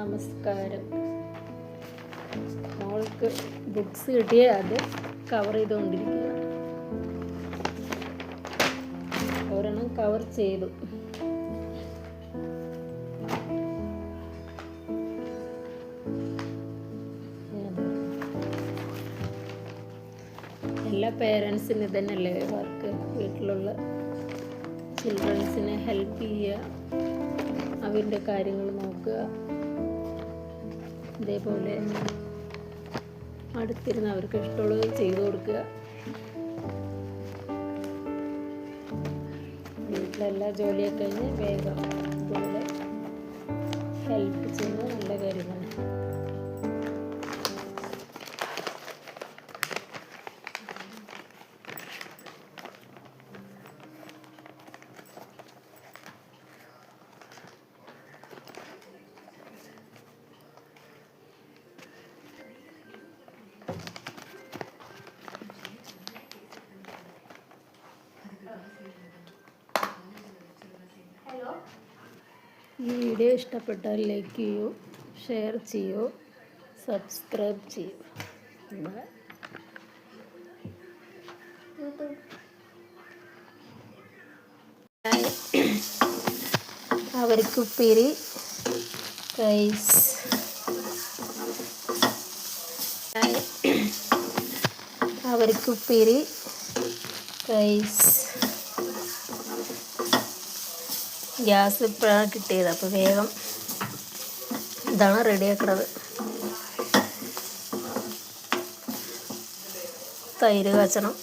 നമസ്കാരം. മോൾക്ക് ബുക്സ് കിട്ടിയ അത് കവർ ചെയ്തുകൊണ്ടിരിക്കുക. ഒരെണ്ണം കവർ ചെയ്തു. എല്ലാ പേരൻസിന് തന്നെയല്ലേ വർക്ക്. വീട്ടിലുള്ള ചിൽഡ്രൻസിനെ ഹെൽപ്പ് ചെയ്യുക, അവരുടെ കാര്യങ്ങൾ നോക്കുക, ഇതേപോലെ അടുത്തിരുന്ന് അവർക്ക് ഇഷ്ടമുള്ളത് ചെയ്തു കൊടുക്കുക. വീട്ടിലെല്ലാ ജോലിയൊക്കെ കഴിഞ്ഞ് വേഗം ഇതുപോലെ ഹെൽപ്പ് ചെയ്യുന്നത് നല്ല കാര്യമാണ്. ഈ വീഡിയോ ഇഷ്ടപ്പെട്ടാൽ ലൈക്ക് ചെയ്യൂ, ഷെയർ ചെയ്യൂ, സബ്സ്ക്രൈബ് ചെയ്യൂ. അവർക്കുപ്പേരി റൈസ്, അവർക്കുപ്പേരി റൈസ്. ഗ്യാസ് ഇപ്പോഴാണ് കിട്ടിയത്, അപ്പോൾ വേഗം ഇതാണ് റെഡിയാക്കണത്. തൈര് കാച്ചണം.